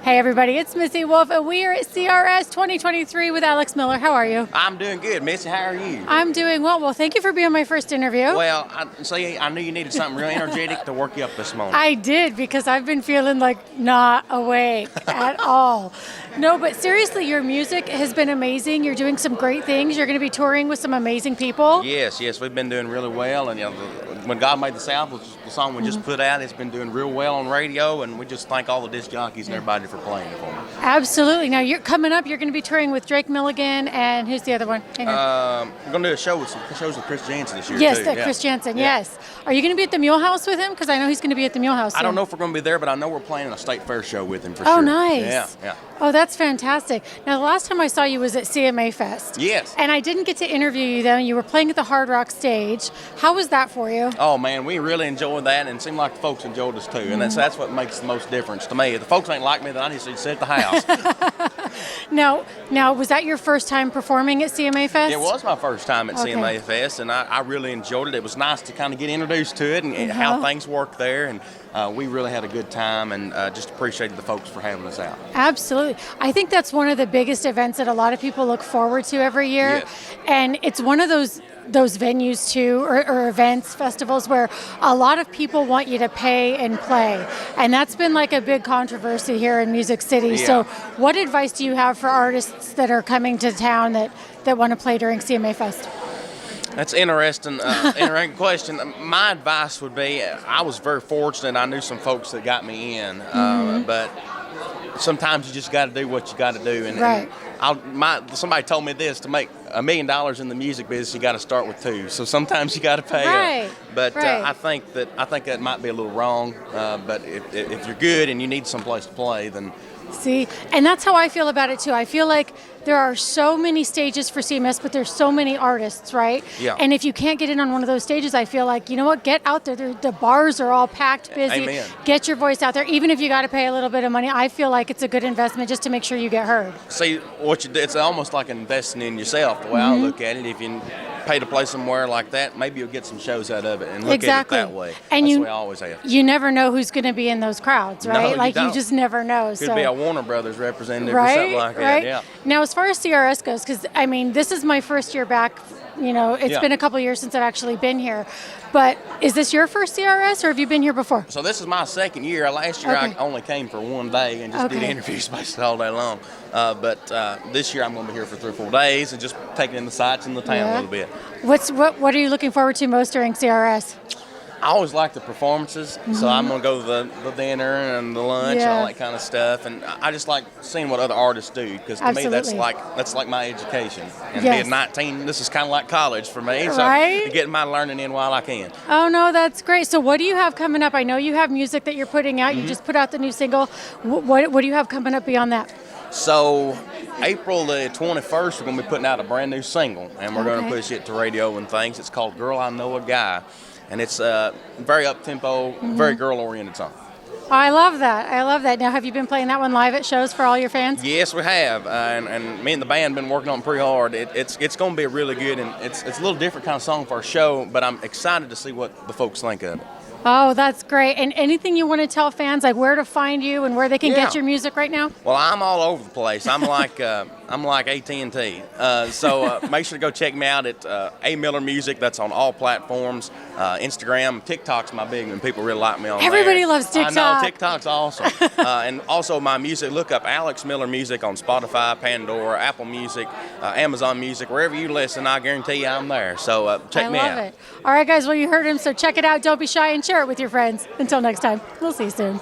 Hey everybody, it's Missy Wolf, and we are at CRS 2023 with Alex Miller. How are you? I'm doing good, Missy. How are you? I'm doing well. Well, thank you for being my first interview. Well, I knew you needed something real energetic to work you up this morning. I did, because I've been feeling like not awake at all. No, but seriously, your music has been amazing. You're doing some great things. You're going to be touring with some amazing people. Yes, we've been doing really well, and when God Made the South was the song we just put out. It's been doing real well on radio, and we just thank all the disc jockeys and everybody for playing it for me. Absolutely. Now, you're coming up. You're going to be touring with Drake Milligan, and who's the other one? We're going to do some shows with Chris Jansen this year, yes, too. Chris Jansen, yes. Are you going to be at the Mule House with him? Because I know he's going to be at the Mule House soon. I don't know if we're going to be there, but I know we're playing a state fair show with him for sure. Oh, nice. Yeah. Oh, that's fantastic. Now, the last time I saw you was at CMA Fest. Yes. And I didn't get to interview you then. You were playing at the Hard Rock stage. How was that for you? Oh, man, we really enjoyed that, and it seemed like the folks enjoyed us, too. And that's what makes the most difference to me. If the folks ain't like me, then I need to sit at the house. Now, was that your first time performing at CMA Fest? It was my first time at CMA Fest, and I really enjoyed it. It was nice to kind of get introduced to it and how things work there, and we really had a good time, and just appreciated the folks for having us out. Absolutely. I think that's one of the biggest events that a lot of people look forward to every year, yes. And it's one of those venues too, or events, festivals, where a lot of people want you to pay and play, and that's been like a big controversy here in Music City. Yeah. So what advice do you have for artists that are coming to town that want to play during CMA Fest? That's interesting question. My advice would be, I was very fortunate. I knew some folks that got me in, but sometimes you just got to do what you got to do. And, right. Somebody told me this: to make $1 million in the music business, you got to start with 2. So sometimes you got to pay right. up. But right. I think that might be a little wrong. But if you're good and you need someplace to play, then. See, and that's how I feel about it too. I feel like there are so many stages for CMS, but there's so many artists, right? Yeah. And if you can't get in on one of those stages, I feel like, you know what, get out there. The bars are all packed, busy. Amen. Get your voice out there, even if you got to pay a little bit of money. I feel like it's a good investment just to make sure you get heard. See, what you do, it's almost like investing in yourself, the way I look at it. If you pay to play somewhere like that, maybe you'll get some shows out of it, and look at it that way. And that's the way I always have. You never know who's going to be in those crowds, right? No, you just never know. Could be a Warner Brothers representative right, or something like that. Right. Yeah. Now, as far as CRS goes, because I mean, this is my first year back. It's been a couple years since I've actually been here. But is this your first CRS, or have you been here before? So this is my second year. Last year I only came for one day and just did interviews basically all day long. But this year I'm going to be here for 3 or 4 days and just taking in the sights in the town a little bit. What are you looking forward to most during CRS? I always like the performances, so I'm going to go to the dinner and the lunch and all that kind of stuff. And I just like seeing what other artists do, because to me that's like my education. And being 19, this is kind of like college for me, so getting my learning in while I can. Oh, no, that's great. So what do you have coming up? I know you have music that you're putting out. You just put out the new single. What do you have coming up beyond that? So April the 21st, we're going to be putting out a brand new single, and we're going to push it to radio and things. It's called Girl, I Know a Guy. And it's a very up-tempo, very girl-oriented song. I love that. Now, have you been playing that one live at shows for all your fans? Yes, we have. And me and the band been working on it pretty hard. It's going to be a really good, and it's a little different kind of song for our show, but I'm excited to see what the folks think of it. Oh, that's great. And anything you want to tell fans, like where to find you and where they can get your music right now? Well, I'm all over the place. I'm like AT&T. So make sure to go check me out at A Miller Music. That's on all platforms. Instagram, TikTok's my big one. People really like me on Everybody there. loves TikTok. I know, TikTok's awesome. And also my music, look up Alex Miller Music on Spotify, Pandora, Apple Music, Amazon Music. Wherever you listen, I guarantee you I'm there. So check me out. I love it. All right, guys, well, you heard him, so check it out. Don't be shy and share it with your friends. Until next time, we'll see you soon.